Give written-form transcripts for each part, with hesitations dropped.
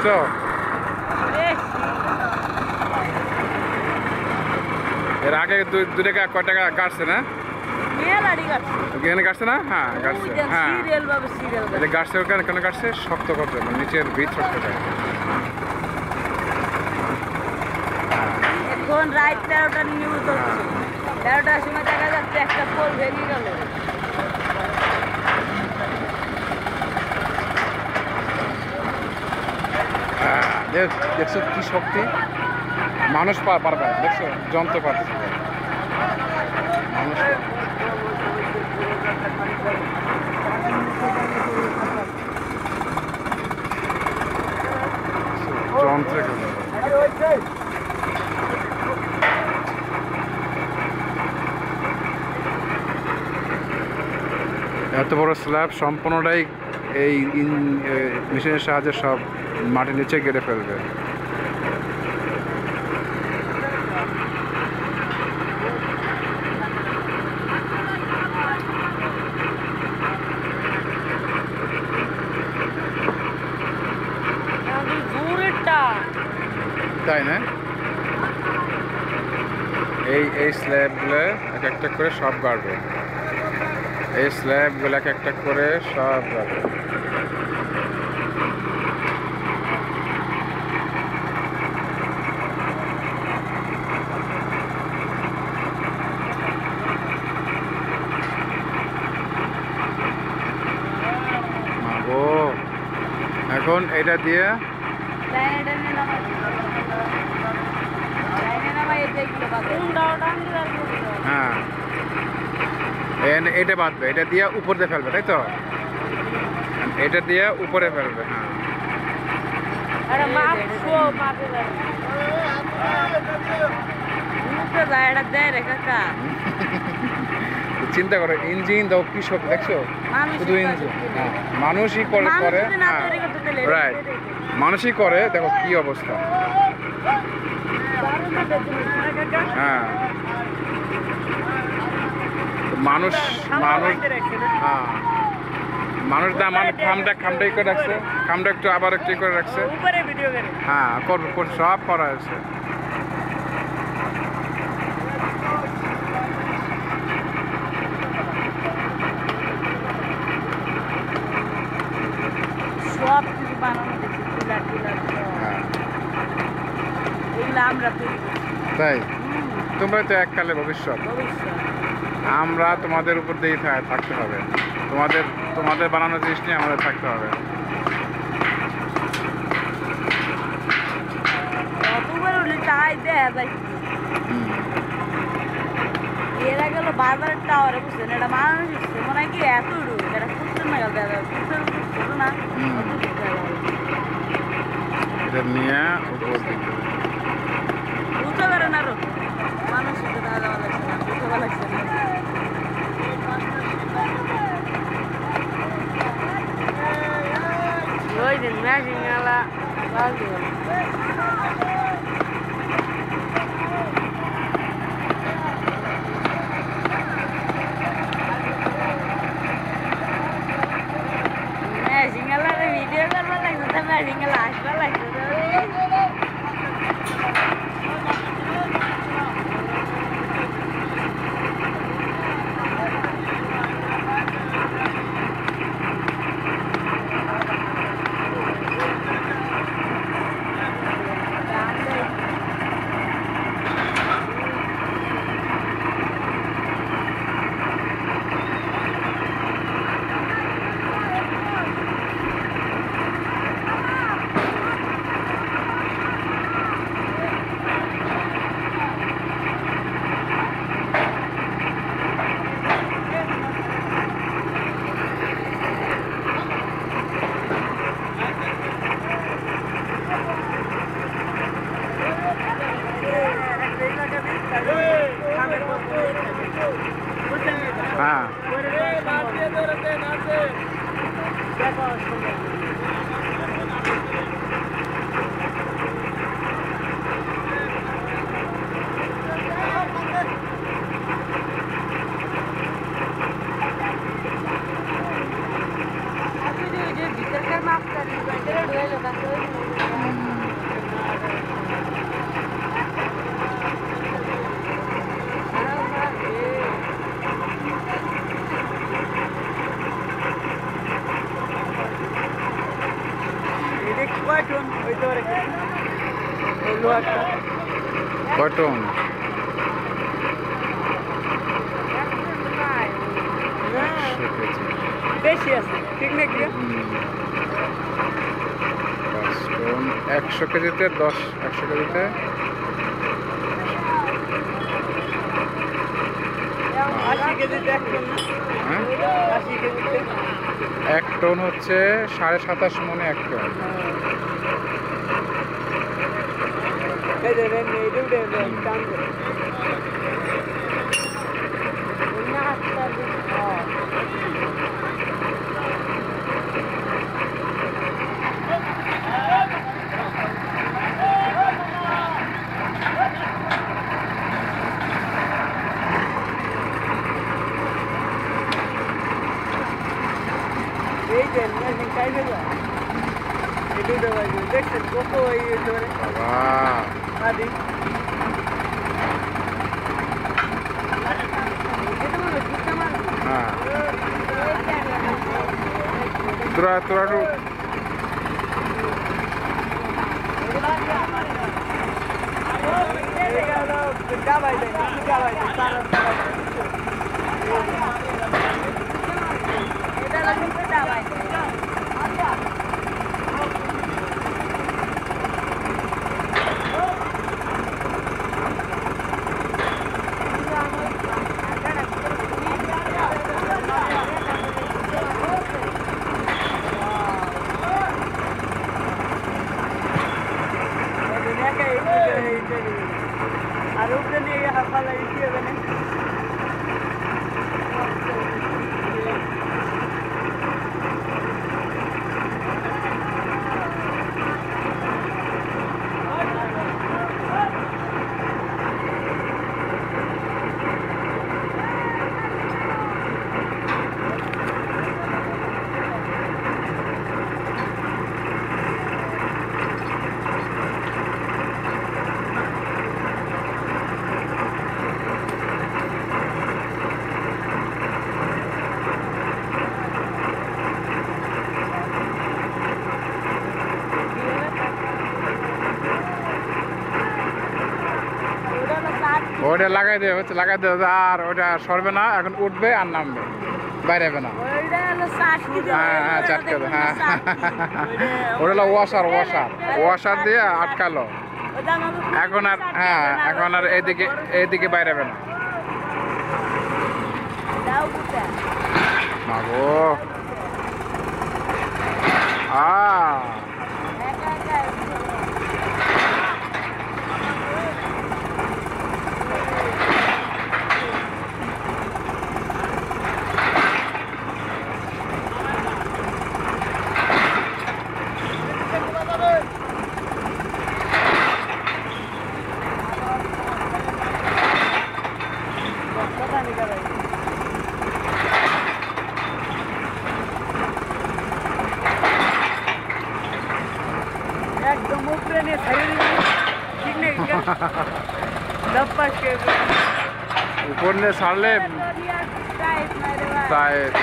দেখছো? এর আগে দুই টাকা কয় টাকা কাটছে না? এখানে কাটছে না? হ্যাঁ কাটছে। হ্যাঁ এটা কাটছে ওখানে কেন কাটছে? শক্ত করতে, মানে নিচের বীজ শক্ত করে। এখন রাত 13টার নিউজ হচ্ছে, 13টার সময় দেখা যাচ্ছে একটা পোল ভেঙে গেল। দেখছো কি শক্তি, মানুষ পারবে না, দেখছো যন্ত্র পারছে মানুষ। যন্ত্রে এত বড় স্ল্যাব সম্পূর্ণটাই এই মেশিনের সাহায্যে সব মাটির নিচে গেড়ে ফেলবে। তাই না? এই স্ল্যাবগুলো এক একটা করে সব গাড়বে, এই স্ল্যাবগুলো এক একটা করে সব গাড়বে। এখন এটা দিয়ে হ্যাঁ এটা বাঁধবে, এটা দিয়ে উপর দিয়ে ফেলবে, তাই তো? এটা দিয়ে উপরে ফেলবে। হ্যাঁ চিন্তা করো, ইঞ্জিন দাও কি সব, দেখছো শুধু ইঞ্জিন। হ্যাঁ মানুষই করে, রাইট, মানুষই করে, দেখো কি অবস্থা। হ্যাঁ মানুষ মানুষ হ্যাঁ মানুষ দা মানে খামটাই করে রাখছে, খামটা একটু আবার একটু করে রাখছে। হ্যাঁ সব করা হয়েছে। সব কিছু বানানো দেখছি, তাই তোমরা তো এককালে ভবিষ্যৎ, আমরা তোমাদের উপর দিয়েই থাকতে হবে, তোমাদের বানানো জিনিস নিয়ে আমাদের থাকতে হবে। এরা গেল বাজারের টাওয়ারে, বুঝছেন? এটা মানুষ মনে হয় কি এত দূর, এটা খুঁজতে না গেল না, এটা নিয়ে বুঝতে পারে না, মানুষ বুঝতে লাগছে না। ওই দিন ম্যাচিং গেলা ভিডিও করবার লাগছে, ম্যাচিং গেলা আসবার লাগছে। হ্যাঁ ভিতরকার মাছ কয় টন? বেশি আছে ঠিক নাকি? 5 টন 100 কেজিতে 100 কেজিতে 80 কেজিতে 1 টন। হ্যাঁ 80 কেজিতে 1 টন হচ্ছে 27.5 মনে 1 টন। এই যে এই দুটো টান করে না হাতটা এই যে মেশিন কাই গেল এই দুটো বাজে দেখছেন কত এই ধরে বাবা আদি হ্যাঁ তোরা আর উপরে নিয়ে হাফালা ইসি হবে না ওটা লাগাই দেবে আর ওটা সরবে না, এখন উঠবে আর নামবে, বাইরে হবে না। হ্যাঁ চাটকে হ্যাঁ ওটা হলো ওয়াশার দিয়ে আটকালো, এখন আর এইদিকে বাইরে হবে না। মাগো একদম উপরে নিয়ে ছাড়িয়ে দিবি ঠিক নেই উপর নিয়ে ছাড়লে টাইট।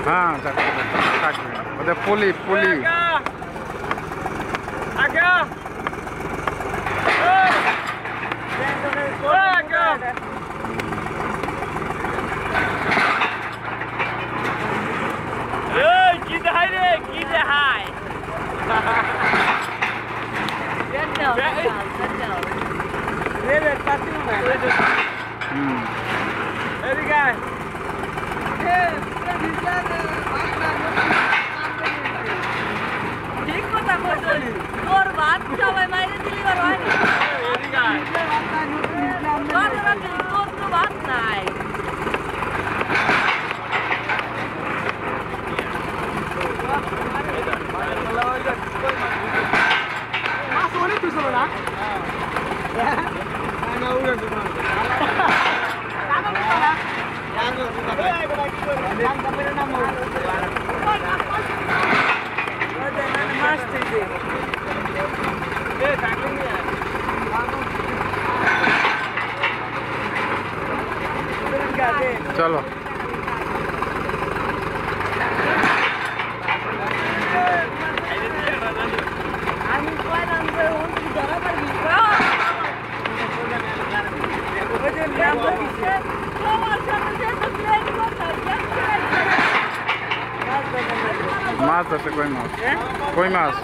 হ্যাঁ ওদের পুলি তোর ভাত সবাই মাইরে দিলি আর হয় না তোর তো ভাত নাই চলো আমি কয়লাম যে ওই ধরা পারবি ওই যে নাম দিছে তোমার সাথে তো প্লেন কথা মাছ আছে কই মাছ কই মাছ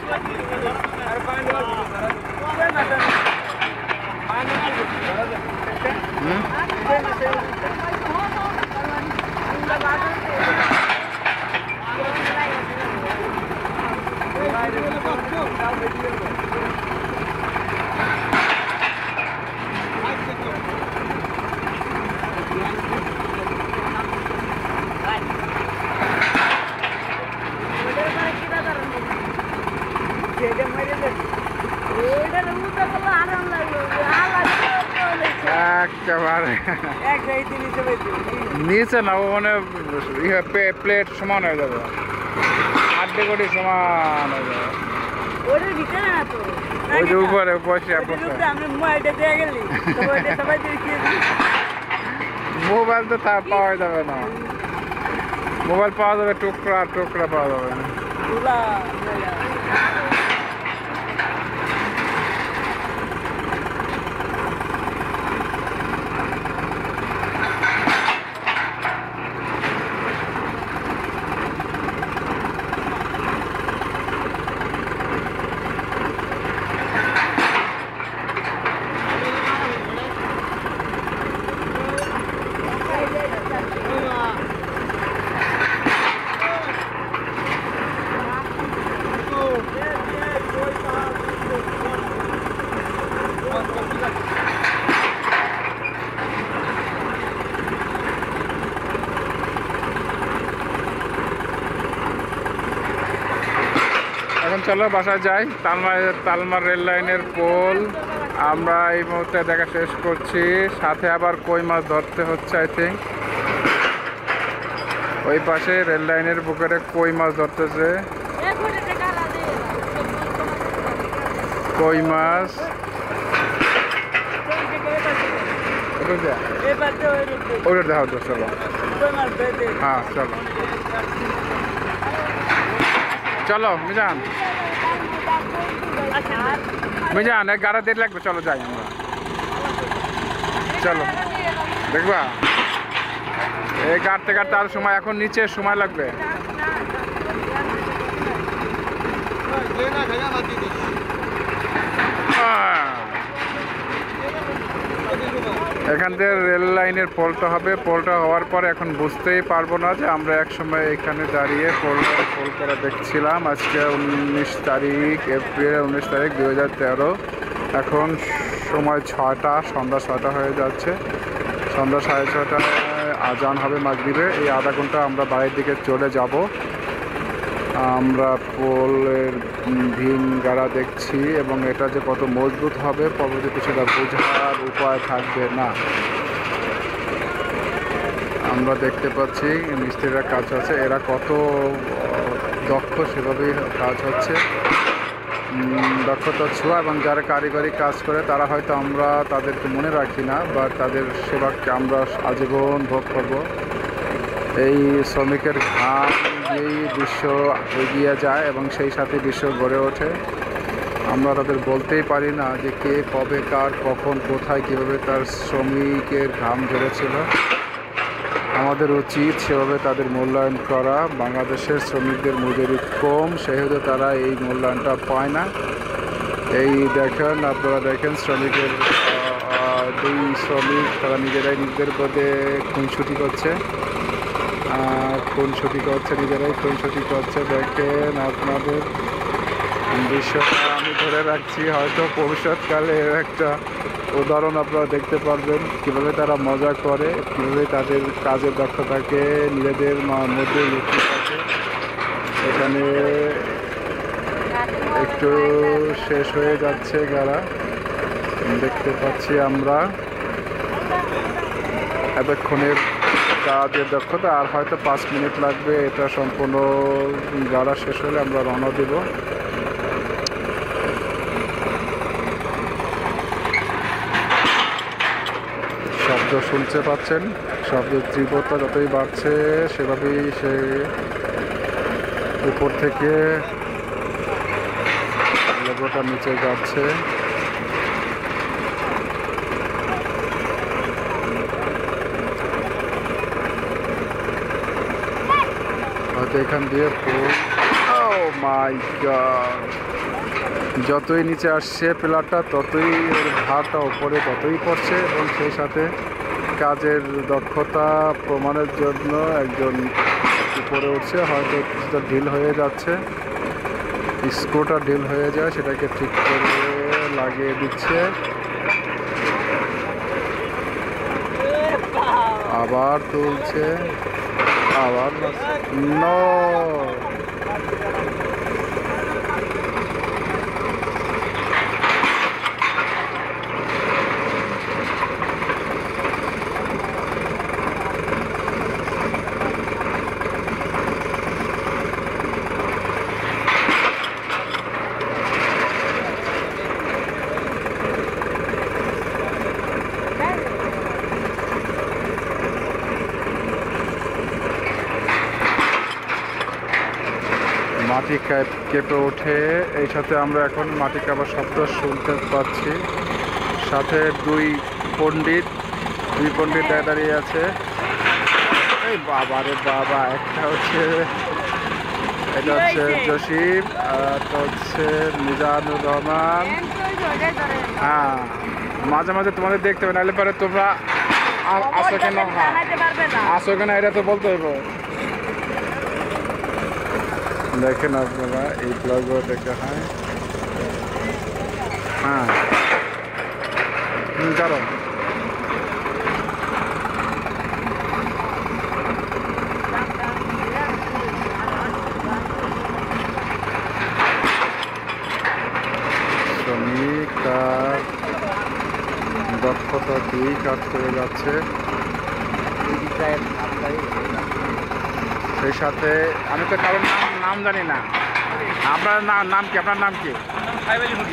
একেবারে নিচে না ও মানে প্লেট সমান হয়ে যাবে আর্ধেক কোটি সমান হয়ে যাবে ওদের ভিতরে না তো ওই যে উপরে বসে আমি মোবাইলটা দিয়ে গেলি সবাই দেখিয়ে মোবাইল তো তা পাওয়া যাবে না মোবাইল পাওয়া যাবে টুকরা টুকরা পাওয়া যাবে না এখন চলো বাসায় যাই তালমার রেল লাইনের পোল আমরা এই মুহূর্তে দেখা শেষ করছি সাথে আবার কই মাছ ধরতে হচ্ছে আই থিঙ্ক ওই পাশে রেল লাইনের পুকুরে কই মাছ ধরতেছে কই মাছ ওটা দেখা তো চলো হ্যাঁ চলো চলো মিজান এক গাড়া দেরি লাগবে চলো যাই আমরা চলো দেখবা এই কাটতে কাটতে আর সময় এখন নিচে সময় লাগবে এখান থেকে রেল লাইনের পোলটা হবে পোলটা হওয়ার পরে এখন বুঝতেই পারবো না যে আমরা এক সময় এখানে দাঁড়িয়ে পোল করা দেখছিলাম আজকে 19 তারিখ এপ্রিল 19 তারিখ 2013 এখন সময় 6টা সন্ধ্যা 6টা হয়ে যাচ্ছে সন্ধ্যা 6:30টায় আজান হবে মাগরিবে এই আধা ঘন্টা আমরা বাড়ির দিকে চলে যাব আমরা পোলের ভিন গাড়া দেখছি এবং এটা যে কত মজবুত হবে পরবর্তীতে সেটা বোঝার উপায় থাকবে না আমরা দেখতে পাচ্ছি মিস্ত্রিরা কাজ আছে এরা কত দক্ষ সেভাবেই কাজ হচ্ছে দক্ষতা ছোঁয়া এবং যারা কারিগরি কাজ করে তারা হয়তো আমরা তাদেরকে মনে রাখি না বা তাদের সেবাকে আমরা আজীবন ভোগ করব এই শ্রমিকের ঘাম দিয়েই বিশ্ব এগিয়ে যায় এবং সেই সাথে বিশ্ব গড়ে ওঠে আমরা তাদের বলতেই পারি না যে কে কবে কার কখন কোথায় কীভাবে তার শ্রমিকের ঘাম ঝরেছিল আমাদের উচিত সেভাবে তাদের মূল্যায়ন করা বাংলাদেশের শ্রমিকদের মজুরি কম সেহেতু তারা এই মূল্যায়নটা পায় না এই দেখেন আপনারা দেখেন শ্রমিকের দুই শ্রমিক তারা নিজেরাই নিজেদের পদে খুনসুটি করছে নিজেরাই খুনসুটি করছে দেখেন আপনাদের দৃশ্যটা আমি ধরে রাখছি, হয়তো ভবিষ্যৎকালে এর একটা উদাহরণ আপনারা দেখতে পারবেন কীভাবে তারা মজা করে, কীভাবে তাদের কাজের দক্ষতাকে নিজেদের মধ্যে লুকিয়ে থাকে। এখানে একটু শেষ হয়ে যাচ্ছে গাড়া, দেখতে পাচ্ছি আমরা এতক্ষণের কাজের দক্ষতা। আর হয়তো 5 মিনিট লাগবে এটা সম্পূর্ণ গাড়া শেষ হলে আমরা রওনা দেব। শব্দ শুনতে পাচ্ছেন, শব্দের তীব্রতা যতই বাড়ছে সেভাবেই সে উপর থেকে লোগোটা নিচে যাচ্ছে। হয়তো এখান দিয়ে মাই গড, যতই নিচে আসছে পিলারটা ততই ওর ভারটা উপরে ততই পড়ছে, এবং সেই সাথে কাজের দক্ষতা প্রমাণের জন্য একজন উপরে উঠছে। হয়তো কিছুটা ঢিল হয়ে যাচ্ছে, স্ক্রুটা ঢিল হয়ে যায়, সেটাকে ঠিক করে লাগিয়ে দিচ্ছে। আবার তুলছে, আবার নো, মাটি কেঁপে ওঠে। এই সাথে আমরা এখন মাটি কাঁপার শব্দ শুনতে পাচ্ছি। সাথে দুই পণ্ডিত দাঁড়িয়ে আছে। এই বাবা রে বাবা, এটা হচ্ছে জসিম, আর একটা হচ্ছে মিজানুর রহমান। হ্যাঁ, মাঝে মাঝে তোমাদের দেখতে হবে, নাহলে পরে তোমরা আসো কেন, আসো কেন এটা তো বলতে হইব। দেখেন আপনারা এই ব্লগও দেখা হয়। হ্যাঁ, কারণ শ্রমিক তার দক্ষতা দিয়েই কাজ করে যাচ্ছে। সেই সাথে আমি তো কারোর নাম জানি না। আপনার নাম কি? আপনার নাম কি?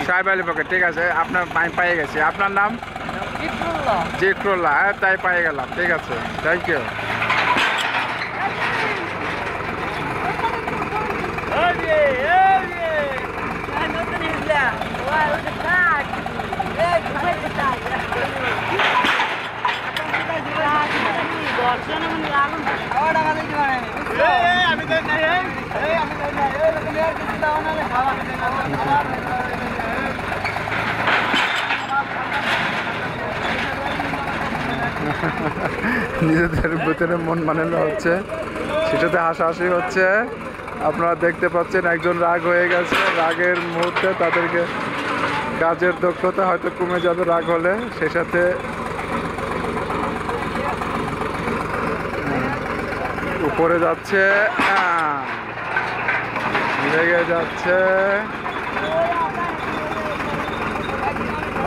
সাহেব আলী পকেট। ঠিক আছে, আপনার আমি পেয়ে গেছি। আপনার নাম জিক্রুল্লাহ। হ্যাঁ, তাই পেয়ে গেলাম। ঠিক আছে, থ্যাংক ইউ। নিজেদের ভিতরে মন মানানো হচ্ছে, সেটাতে হাসাহাসি হচ্ছে। আপনারা দেখতে পাচ্ছেন একজন রাগ হয়ে গেছে। রাগের মুহূর্তে তাদেরকে কাজের দক্ষতা হয়তো কমে যাবে রাগ হলে। সেই সাথে উপরে যাচ্ছে, লেগে যাচ্ছে,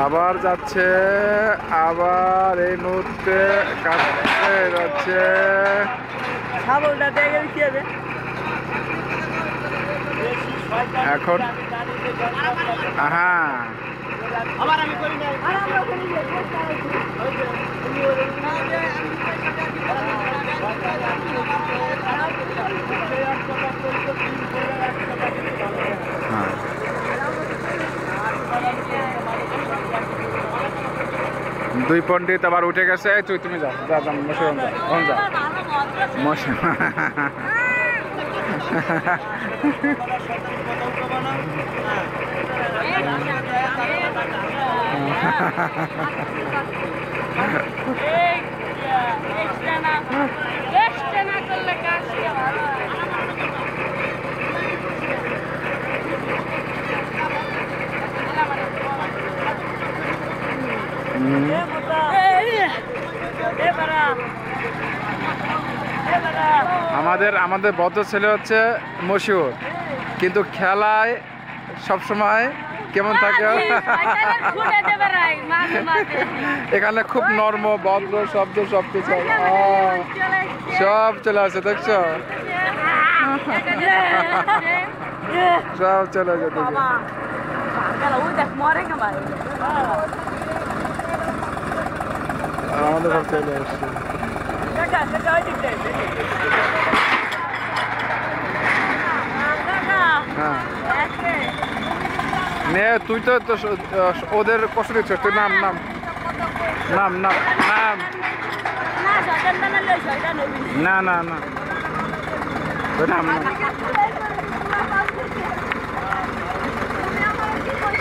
আবার যাচ্ছে, আবার এই মুহূর্তে কাটতে যাচ্ছে। এখন হ্যাঁ, দুই পণ্ডিত আবার উঠে গেছে। তুমি যাও, যা যা মশারম যা, আমাদের বদ্ধ ছেলে হচ্ছে মশিউর, কিন্তু খেলায় সবসময় কেমন থাকে এখানে খুব নরম ভদ্র শব্দ সব কিছু সব চলে আসে, দেখছো সব চলে আসে দেখি। আর আমাদের সব চলে আসছে। হ্যাঁ নে তুই তো ওদের কষ্ট দিচ্ছ, তুই নাম নাম নাম নাম নাম না না না তুই নাম নাম।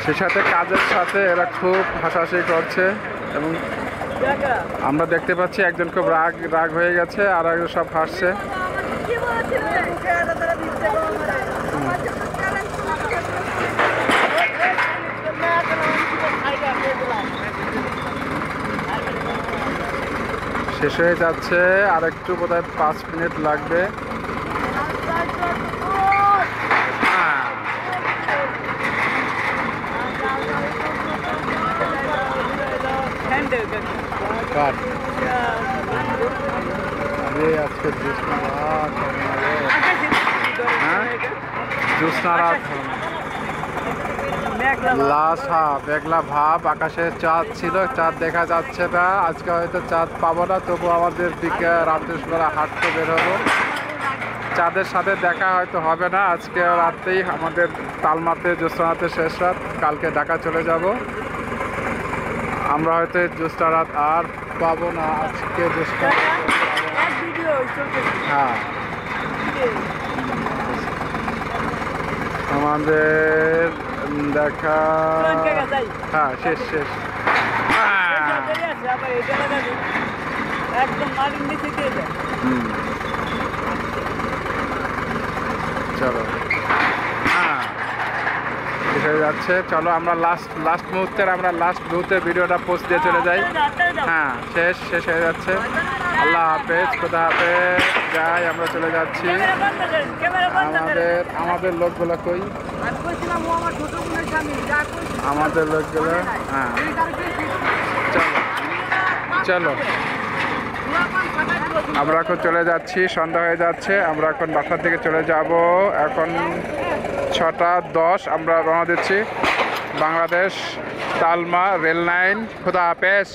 সে সাথে কাজের সাথে এরা খুব হাসাহাসি করছে এবং আমরা দেখতে পাচ্ছি একজন খুব রাগ হয়ে গেছে আর একজন সব হাসছে। শেষ হয়ে যাচ্ছে, আর একটু বোধহয় 5 মিনিট লাগবে। আজকে জ্যোৎস্না রাত, মেঘলা ভাব, আকাশে চাঁদ ছিল, চাঁদ দেখা যাচ্ছে না। আজকে হয়তো চাঁদ পাবো না, তবু আমাদের দিকে রাত্রের বেলা হাঁটতে বের হবো। চাঁদের সাথে দেখা হয়তো হবে না, আজকে রাতেই আমাদের তালমাতে জ্যোৎস্নাতে শেষ রাত, কালকে ঢাকা চলে যাব। আমরা হয়তো জ্যোৎস্না রাত আর পাবো না, আজকে জ্যোৎস্না। হ্যাঁ আমাদের দেখা, হ্যাঁ শেষ শেষ। চলো হ্যাঁ শেষ হয়ে যাচ্ছে। চলো আমরা লাস্ট মুহূর্তের ভিডিওটা পোস্ট দিয়ে চলে যাই। হ্যাঁ শেষ হয়ে যাচ্ছে। আল্লাহ হাফেজ, খোদা হাফেজ, যাই আমরা চলে যাচ্ছি। আমাদের লোকগুলো কই, আমাদের লোকগুলো, হ্যাঁ চলো আমরা এখন চলে যাচ্ছি, সন্ধ্যা হয়ে যাচ্ছে, আমরা এখন বাসার দিকে চলে যাব। এখন 6:10 আমরা রওনা দিচ্ছি বাংলাদেশ তালমা রেল লাইন। খোদা হাফেজ।